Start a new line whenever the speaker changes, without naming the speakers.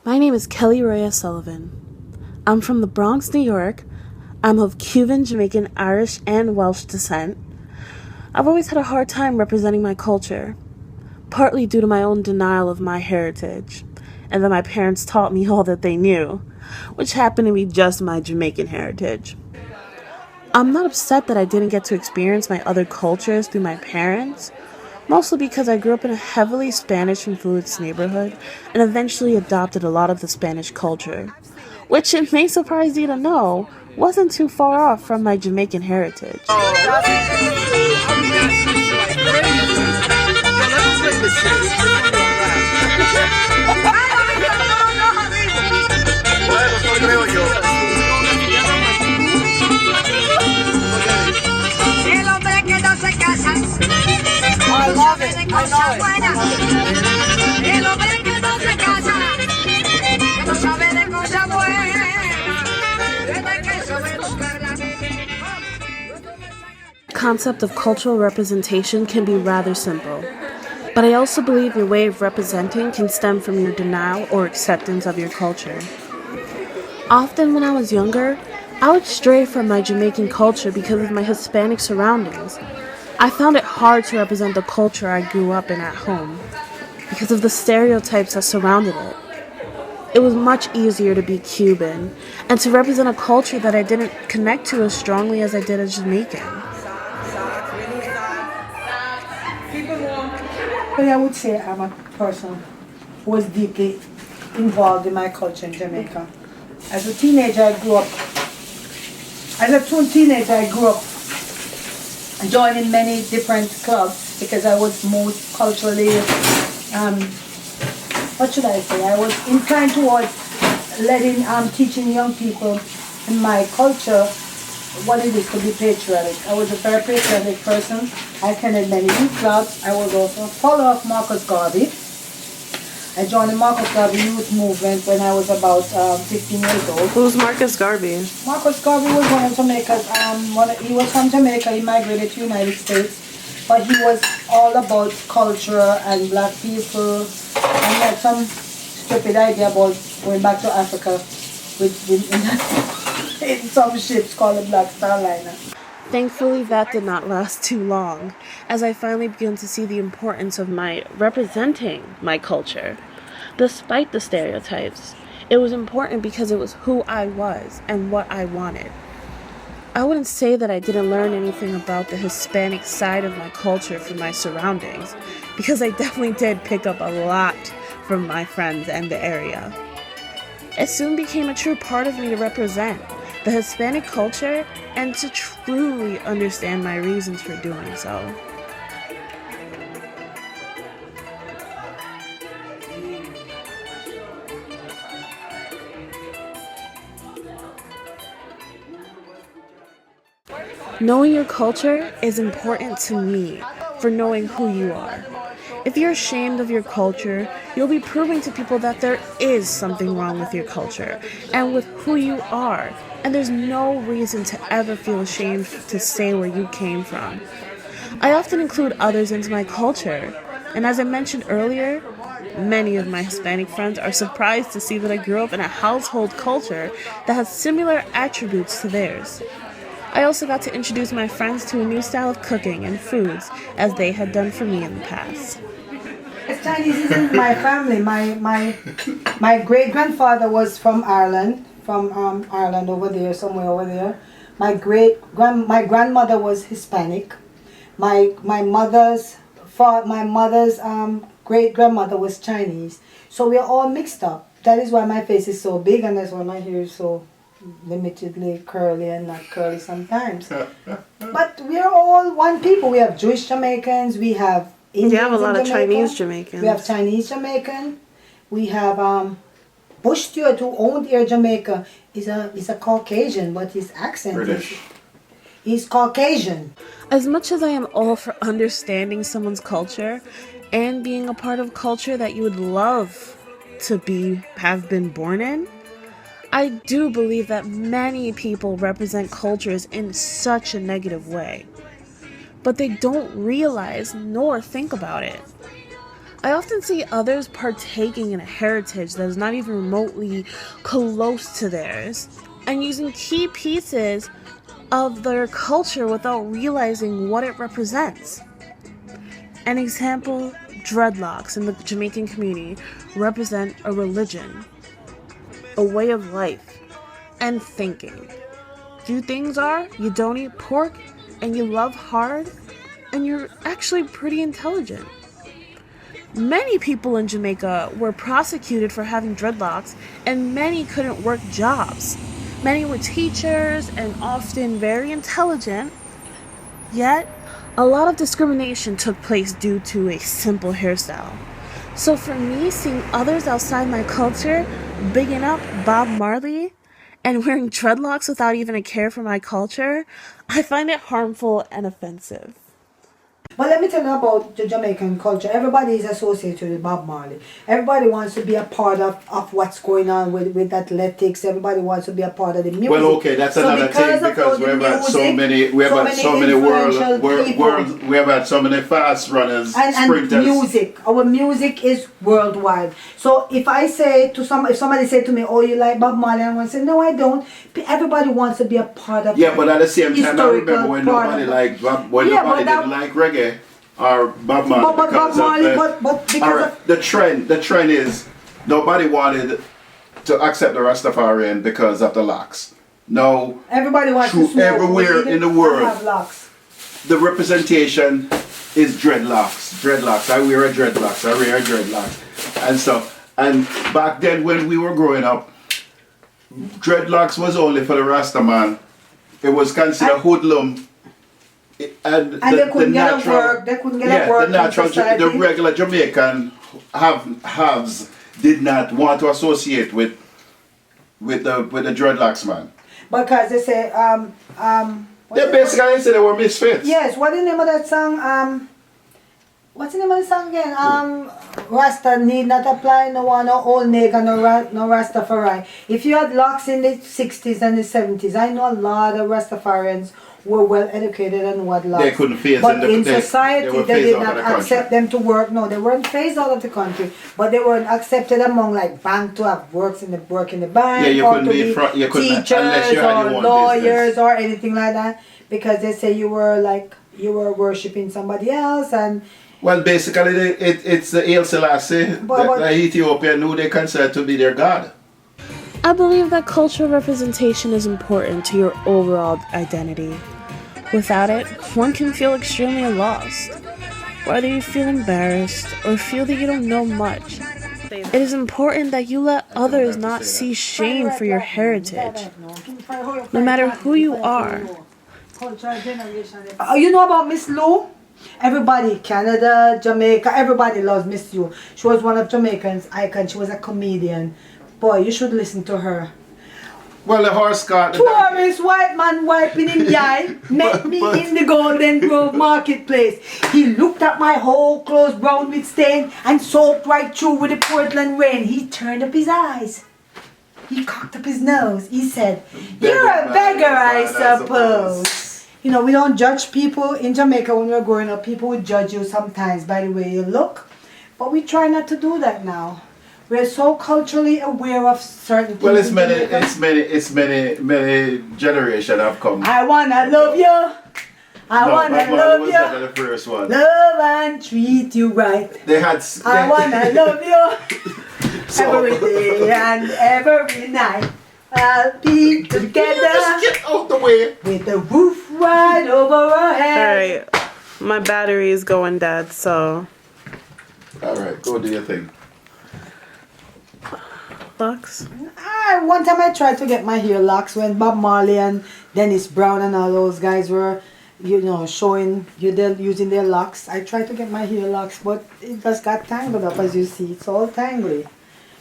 My name is Kelly Royes-Sullivan. I'm from the Bronx, New York. I'm of Cuban, Jamaican, Irish, and Welsh descent. I've always had a hard time representing my culture, partly due to my own denial of my heritage, and that my parents taught me all that they knew, which happened to be just my Jamaican heritage. I'm not upset that I didn't get to experience my other cultures through my parents, mostly because I grew up in a heavily Spanish-influenced neighborhood and eventually adopted a lot of the Spanish culture, which it may surprise you to know wasn't too far off from my Jamaican heritage.
I love it. I know it. El hombre que no se casa, que no sabe de cosa buena, que sabe buscarla.
The concept of cultural representation can be rather simple, but I also believe your way of representing can stem from your denial or acceptance of your culture. Often when I was younger, I would stray from my Jamaican culture because of my Hispanic surroundings. I found it hard to represent the culture I grew up in at home because of the stereotypes that surrounded it. It was much easier to be Cuban and to represent a culture that I didn't connect to as strongly as I did as Jamaican.
I would say I'm a person who was deeply involved in my culture in Jamaica. As a teenager, I grew up joining many different clubs because I was most culturally, I was inclined towards teaching young people in my culture what it is to be patriotic. I was a very patriotic person. I attended many youth clubs. I was also a follower of Marcus Garvey. I joined the Marcus Garvey youth movement when I was about 15 years old.
Who's Marcus Garvey?
Marcus Garvey was one of Jamaica's, he was from Jamaica, he migrated to the United States, but he was all about culture and black people, and he had some stupid idea about going back to Africa in some ships called the Black Star Liner.
Thankfully, that did not last too long, as I finally began to see the importance of my representing my culture. Despite the stereotypes, it was important because it was who I was and what I wanted. I wouldn't say that I didn't learn anything about the Hispanic side of my culture from my surroundings, because I definitely did pick up a lot from my friends and the area. It soon became a true part of me to represent the Hispanic culture and to truly understand my reasons for doing so. Knowing your culture is important to me for knowing who you are. If you're ashamed of your culture, you'll be proving to people that there is something wrong with your culture and with who you are, and there's no reason to ever feel ashamed to say where you came from. I often include others into my culture, and as I mentioned earlier, many of my Hispanic friends are surprised to see that I grew up in a household culture that has similar attributes to theirs. I also got to introduce my friends to a new style of cooking and foods, as they had done for me in the past.
Chinese isn't my family. My great grandfather was from Ireland, Ireland over there, somewhere over there. My grandmother was Hispanic. My mother's great grandmother was Chinese. So we are all mixed up. That is why my face is so big, and that's why my hair is so limitedly curly and not curly sometimes. But we are all one people. We have Jewish Jamaicans, we have Indians.
You have a lot of
Jamaica.
Chinese Jamaicans.
We have Chinese Jamaican. We have Bush Stewart, who owned Air Jamaica, is a Caucasian, but his accent
British.
He's Caucasian.
As much as I am all for understanding someone's culture and being a part of culture that you would love to have been born in, I do believe that many people represent cultures in such a negative way, but they don't realize nor think about it. I often see others partaking in a heritage that is not even remotely close to theirs and using key pieces of their culture without realizing what it represents. An example, dreadlocks in the Jamaican community represent a religion, a way of life, and thinking. Few things are you don't eat pork and you love hard and you're actually pretty intelligent. Many people in Jamaica were prosecuted for having dreadlocks, and many couldn't work jobs. Many were teachers and often very intelligent, yet a lot of discrimination took place due to a simple hairstyle. So for me, seeing others outside my culture bigging up Bob Marley and wearing dreadlocks without even a care for my culture, I find it harmful and offensive.
But let me tell you about the Jamaican culture. Everybody is associated with Bob Marley. Everybody wants to be a part of what's going on with athletics. Everybody wants to be a part of the music.
Well, okay, that's another thing because we have had so many fast runners, sprinters.
And music. Our music is worldwide. So if somebody say to me, "Oh, you like Bob Marley?" I'm going to say, "No, I don't." Everybody wants to be a part of.
Yeah, but at the same time, I remember when nobody liked nobody didn't like reggae or Bob Marley the trend is nobody wanted to accept the Rastafarian because of the locks. No,
everybody wants to smoke
everywhere in the world.
Have locks.
The representation is dreadlocks. I wear a dreadlocks. And so, and back then when we were growing up, dreadlocks was only for the Rasta man. It was considered hoodlum. And
they couldn't get a work. They couldn't get a work.
The regular Jamaican halves did not want to associate with the dreadlocks man.
Because they say
they basically said they were misfits.
Yes. What's the name of that song? What's the name of the song again? Rasta need not apply, no one, no old nigga, no Rastafari. If you had locks in the 60s and the 70s, I know a lot of Rastafarians were well educated and what locks.
They couldn't phase
but in society, they did not accept them to work. No, they weren't phased out of the country, but they weren't accepted among like bank to have work in the bank.
Yeah, you
or
couldn't
to
be
teachers or lawyers or anything like that, because they say you were worshiping somebody else. And
well, basically, it's the Haile Selassie, the Ethiopian who they consider to be their god.
I believe that cultural representation is important to your overall identity. Without it, one can feel extremely lost. Whether you feel embarrassed or feel that you don't know much, it is important that you let others not see shame for your heritage, no matter who you are.
You know about Miss Lou? Everybody, Canada, Jamaica, everybody loves Miss Lou. She was one of Jamaican's icons. She was a comedian. Boy, you should listen to her.
Well, the horse cart.
Tourist white man wiping him eye met me in the Golden Grove marketplace. He looked at my whole clothes brown with stain and soaked right through with the Portland rain. He turned up his eyes. He cocked up his nose. He said, "You're a beggar, I suppose." You know, we don't judge people in Jamaica when we're growing up. People would judge you sometimes by the way you look, but we try not to do that now. We're so culturally aware of certain things.
Well, it's many generations have come.
I wanna love you. I wanna love you.
Never the first one.
Love and treat you right. I wanna love you every day and every night. I'll be together.
Just get out the way.
With the roof right over our head.
Alright, my battery is going dead, so.
Alright, go do your thing.
Locks?
One time I tried to get my hair locks when Bob Marley and Dennis Brown and all those guys were, showing using their locks. I tried to get my hair locks, but it just got tangled up, as you see. It's all tangly.